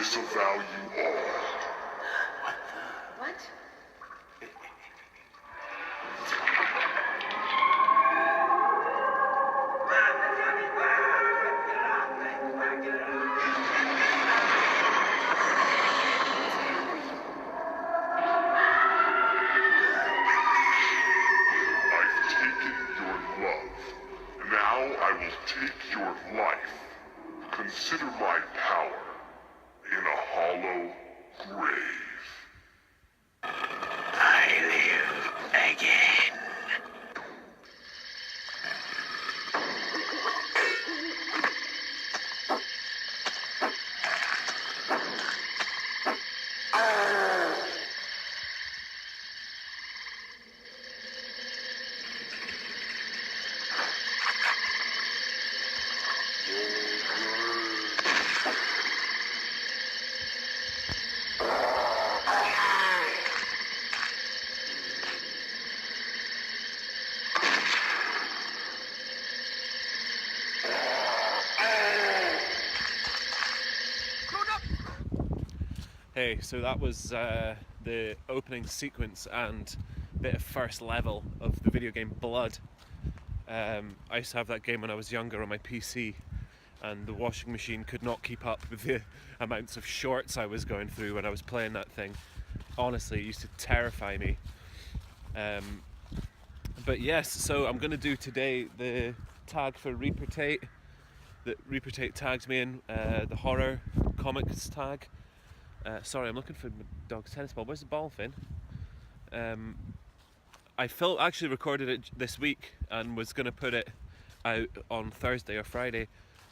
disavow you all. What? I've taken your love. Now I will take your life. Consider my power in a hollow grave. I live again. Hey, so that was the opening sequence and bit of first level of the video game Blood. I used to have that game when I was younger on my PC, and the washing machine could not keep up with the amounts of shorts I was going through when I was playing that thing. Honestly, it used to terrify me. But yes, so I'm going to do today the tag for Reaper Tate that Reaper Tate tagged me in, the horror comics tag. Sorry, I'm looking for my dog's tennis ball. Where's the ball, Finn? I actually recorded it this week and was going to put it out on Thursday or Friday,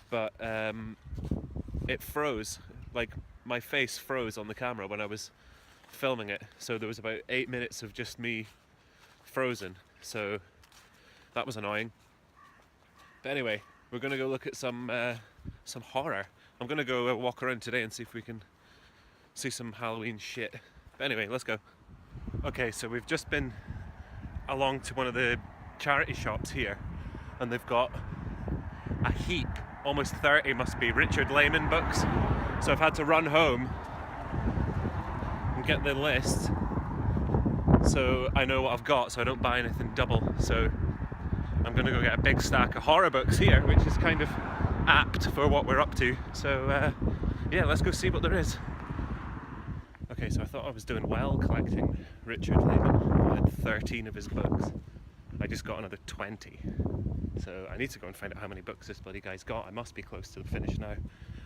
but it froze. Like, my face froze on the camera when I was filming it, so there was about 8 minutes of just me frozen, so that was annoying. But anyway, we're going to go look at some horror. I'm going to go walk around today and see if we can see some Halloween shit. But anyway, let's go. Okay, so we've just been along to one of the charity shops here, and they've got a heap, almost 30 must be, Richard Lehman books. So I've had to run home and get the list so I know what I've got, so I don't buy anything double. So I'm gonna go get a big stack of horror books here, which is kind of apt for what we're up to. So yeah, let's go see what there is. Okay, so I thought I was doing well collecting Richard Lehman. I had 13 of his books. I just got another 20. So I need to go and find out how many books this bloody guy's got. I must be close to the finish now.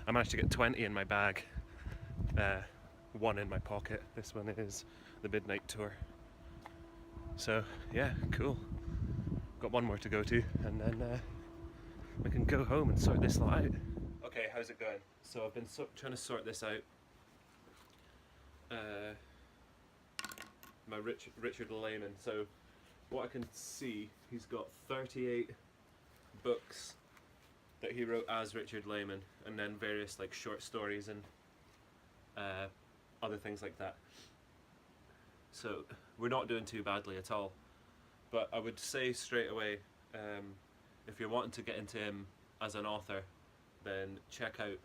I managed to get 20 in my bag, one in my pocket. This one is The Midnight Tour. So yeah, cool. Got one more to go to, and then we can go home and sort this lot out. Okay, how's it going? So I've been trying to sort this out. My Richard Lehman. So what I can see, he's got 38 books that he wrote as Richard Lehman, and then various like short stories and other things like that. So we're not doing too badly at all. But I would say straight away, if you're wanting to get into him as an author, then check out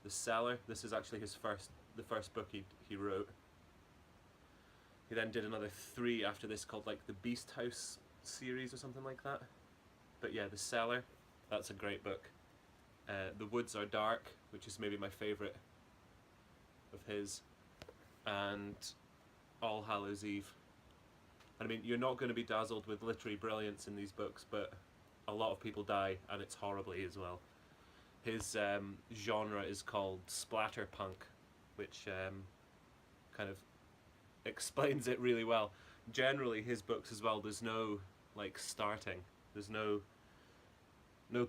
The Cellar. This is actually the first book he wrote. He then did another 3 after this called like the Beast House series or something like that. But yeah, The Cellar, that's a great book. The Woods Are Dark, which is maybe my favourite of his, and All Hallows Eve. I mean, you're not going to be dazzled with literary brilliance in these books, but a lot of people die, and it's horribly as well. His genre is called splatterpunk, which kind of explains it really well. Generally, his books as well, there's no like starting. There's no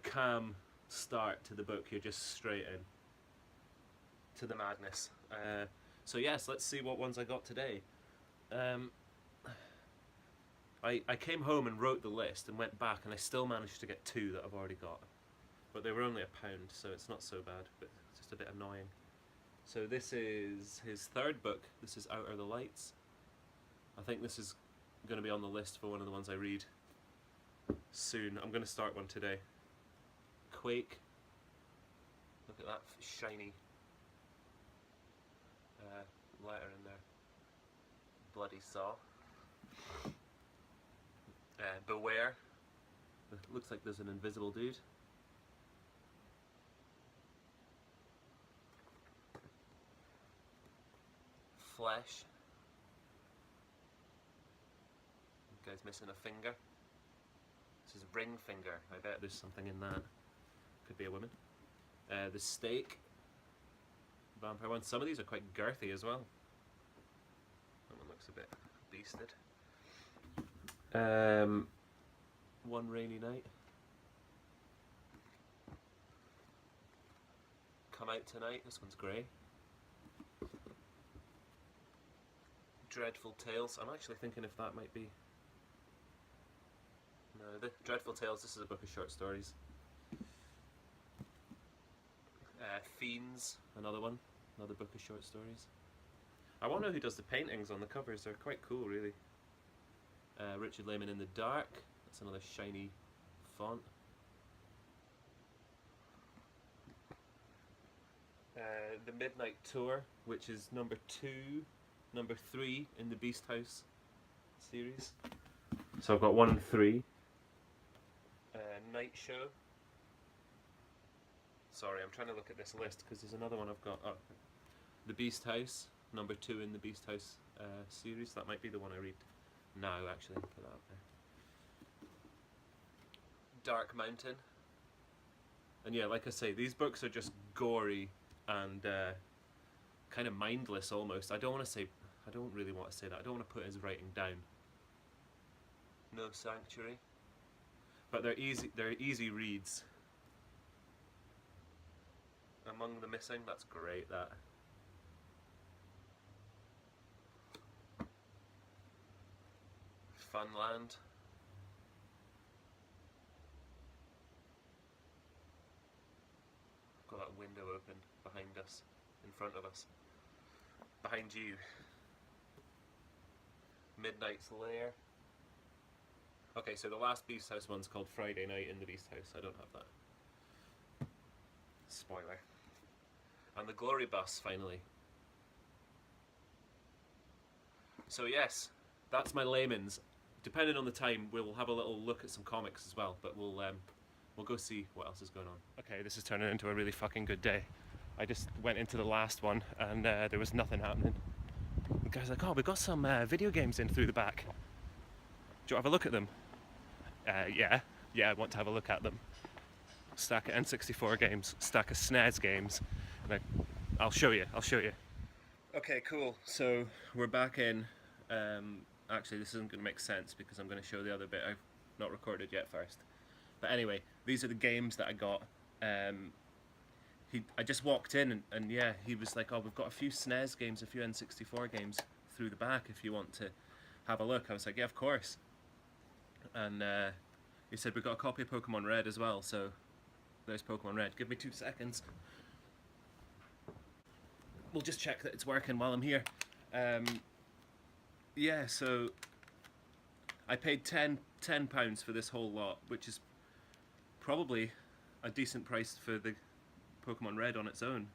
calm start to the book. You're just straight in to the madness. So yes, let's see what ones I got today. I came home and wrote the list and went back, and I still managed to get 2 that I've already got. But they were only £1, so it's not so bad, but it's just a bit annoying. So this is his 3rd book. This is Out Are the Lights. I think this is going to be on the list for one of the ones I read soon. I'm going to start one today. Quake. Look at that, shiny. letter in there. Bloody saw. Beware. It looks like there's an invisible dude. Flesh. The guy's missing a finger. This is ring finger. I bet there's something in that. Could be a woman. The stake. Vampire one. Some of these are quite girthy as well. That one looks a bit beasted. One rainy night. Come out tonight. This one's grey. Dreadful Tales. I'm actually thinking if that might be. No, the Dreadful Tales. This is a book of short stories. Fiends. Another one. Another book of short stories. I want to know who does the paintings on the covers. They're quite cool, really. Richard Lehman in the Dark. That's another shiny font. The Midnight Tour, which is number 3 in the Beast House series. So I've got 1 and 3. Night Show. Sorry, I'm trying to look at this list because there's another one I've got. Oh, The Beast House, number 2 in the Beast House series. That might be the one I read now, actually. Put that up there. Dark Mountain. And yeah, like I say, these books are just gory and kind of mindless almost. I don't really want to say that. I don't want to put his writing down. No Sanctuary. But they're easy reads. Among the Missing, that's great, that. Funland. Got that window open behind us, in front of us. Behind you. Midnight's Lair. Okay, so the last Beast House one's called Friday Night in the Beast House. I don't have that. Spoiler. And the Glory Bus, finally. So yes, that's my layman's. Depending on the time, we'll have a little look at some comics as well, but we'll go see what else is going on. Okay, this is turning into a really fucking good day. I just went into the last one and there was nothing happening. The guy's like, oh, we've got some video games in through the back. Do you want to have a look at them? Yeah, I want to have a look at them. Stack of N64 games, stack of SNES games. And I'll show you. Okay, cool. So we're back in. Actually, this isn't going to make sense because I'm going to show the other bit I've not recorded yet first. But anyway, these are the games that I got. I just walked in and yeah, he was like, oh, we've got a few SNES games, a few N64 games through the back if you want to have a look. I was like, yeah, of course. And he said, we've got a copy of Pokemon Red as well, so there's Pokemon Red. Give me 2 seconds. We'll just check that it's working while I'm here. Yeah, so I paid £10 for this whole lot, which is probably a decent price for the Pokemon Red on its own.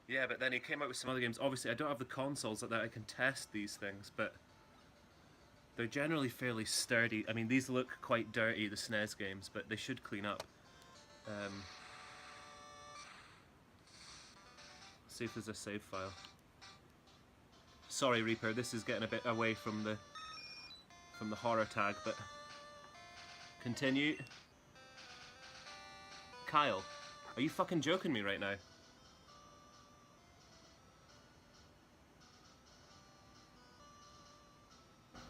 Yeah, but then he came out with some other games. Obviously, I don't have the consoles that I can test these things, but they're generally fairly sturdy. I mean, these look quite dirty, the SNES games, but they should clean up. See if there's a save file. Sorry, Reaper, this is getting a bit away from the horror tag, but continue. Kyle, are you fucking joking me right now?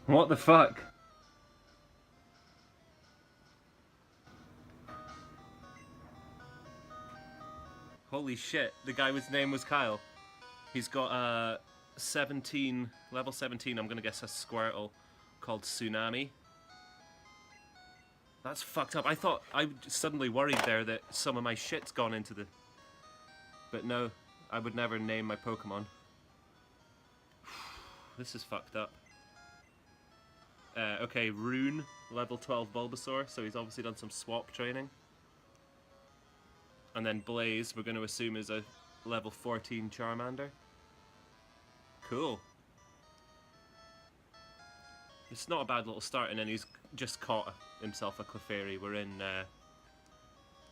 What the fuck? Holy shit, the guy whose name was Kyle. He's got a level 17, I'm gonna guess a Squirtle, called Tsunami. That's fucked up. I suddenly worried there that some of my shit's gone into the... But no, I would never name my Pokemon. This is fucked up. Okay, Rune, level 12 Bulbasaur, so he's obviously done some swap training. And then Blaze, we're going to assume is a level 14 Charmander. Cool. It's not a bad little start, and then he's just caught himself a Clefairy. We're in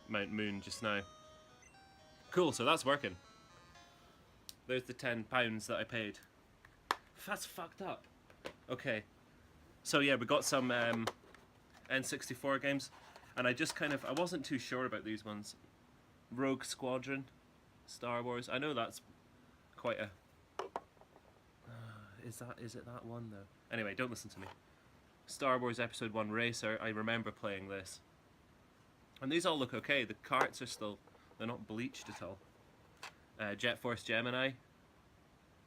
Mount Moon just now. Cool, so that's working. There's the £10 that I paid. That's fucked up. Okay. So yeah, we got some N64 games, and I wasn't too sure about these ones. Rogue Squadron, Star Wars. I know that's quite a... is it that one though? Anyway, don't listen to me. Star Wars Episode 1 Racer, I remember playing this. And these all look okay. The carts are still, they're not bleached at all. Jet Force Gemini.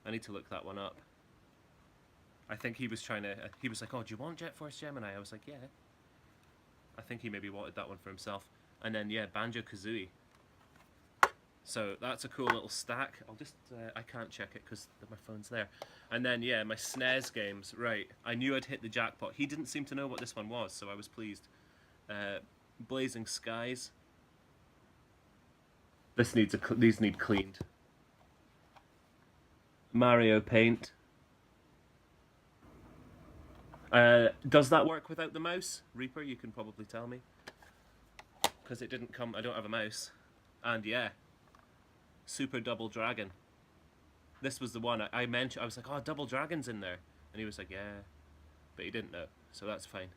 I need to look that one up. I think he was trying to, he was like, oh, do you want Jet Force Gemini? I was like, yeah. I think he maybe wanted that one for himself. And then, yeah, Banjo-Kazooie. So that's a cool little stack. I'll just, I can't check it because my phone's there. And then, yeah, my SNES games. Right, I knew I'd hit the jackpot. He didn't seem to know what this one was, so I was pleased. Blazing Skies. These need cleaned. Mario Paint. Does that work without the mouse? Reaper, you can probably tell me. Because it didn't come, I don't have a mouse. And yeah. Super Double Dragon. This was the one I mentioned. I was like, oh, Double Dragon's in there. And he was like, yeah. But he didn't know, so that's fine.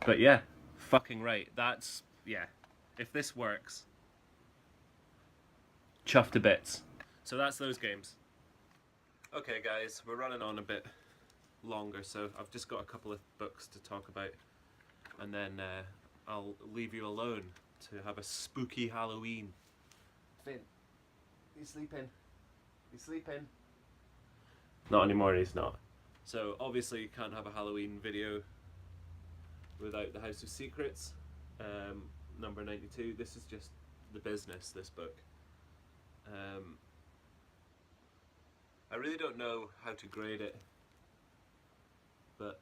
But yeah, fucking right. That's, yeah. If this works, chuffed to bits. So that's those games. Okay guys, we're running on a bit longer, so I've just got a couple of books to talk about. And then I'll leave you alone to have a spooky Halloween. Finn, he's sleeping. He's sleeping. Not anymore, he's not. So obviously you can't have a Halloween video without the House of Secrets. Number 92. This is just the business, this book. I really don't know how to grade it, but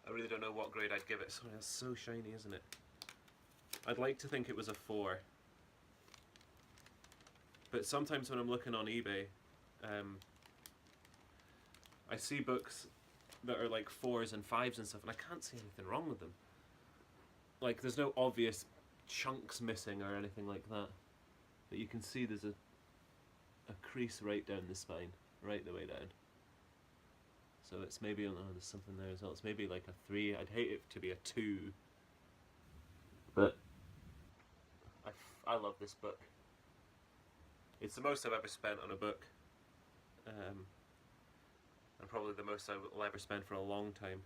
I really don't know what grade I'd give it. Sorry, that's so shiny, isn't it? I'd like to think it was a 4. But sometimes when I'm looking on eBay, I see books that are like 4s and 5s and stuff, and I can't see anything wrong with them. Like, there's no obvious chunks missing or anything like that. But you can see there's a crease right down the spine, right the way down. So it's maybe, oh, there's something there as well. It's maybe like a 3. I'd hate it to be a 2. But I love this book. It's the most I've ever spent on a book. And probably the most I will ever spend for a long time.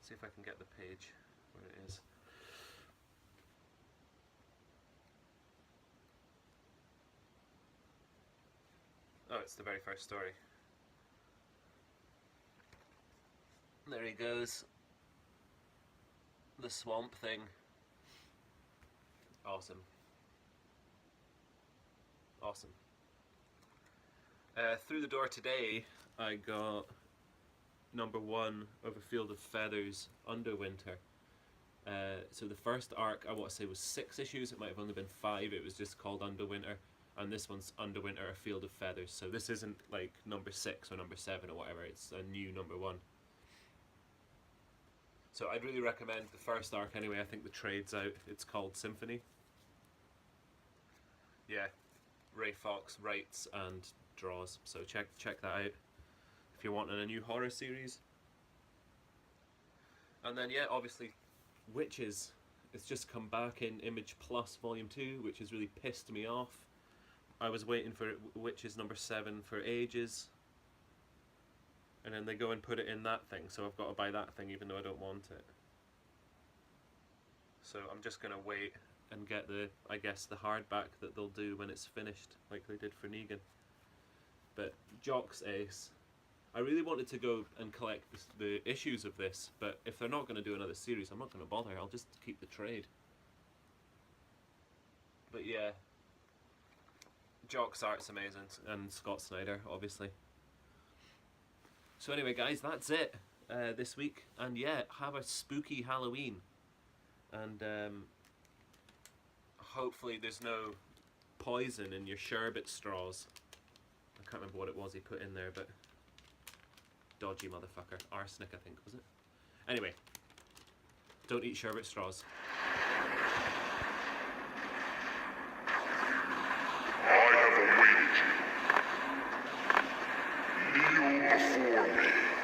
See if I can get the page where it is. Oh, it's the very first story. There he goes. The Swamp Thing. Awesome. Awesome. Through the door today, I got number 1 of A Field of Feathers, Underwinter. So the first arc, I want to say, was 6 issues. It might have only been 5. It was just called Underwinter. And this one's Underwinter, A Field of Feathers. So this isn't like number 6 or number 7 or whatever. It's a new number 1. So I'd really recommend the first arc anyway. I think the trade's out. It's called Symphony. Yeah, Ray Fox writes and draws. So check that out if you're wanting a new horror series. And then yeah, obviously Witches. It's just come back in Image Plus Volume 2, which has really pissed me off. I was waiting for Witches number 7 for ages, and then they go and put it in that thing, so I've got to buy that thing even though I don't want it. So I'm just going to wait and get the, I guess, the hardback that they'll do when it's finished, like they did for Negan. But Jock's Ace. I really wanted to go and collect the issues of this, but if they're not going to do another series, I'm not going to bother. I'll just keep the trade. But yeah, Jock's art's amazing, and Scott Snyder, obviously. So anyway, guys, that's it this week. And yeah, have a spooky Halloween. And Hopefully there's no poison in your sherbet straws. I can't remember what it was he put in there, but dodgy motherfucker. Arsenic, I think, was it? Anyway, don't eat sherbet straws. I have awaited you. Kneel before me.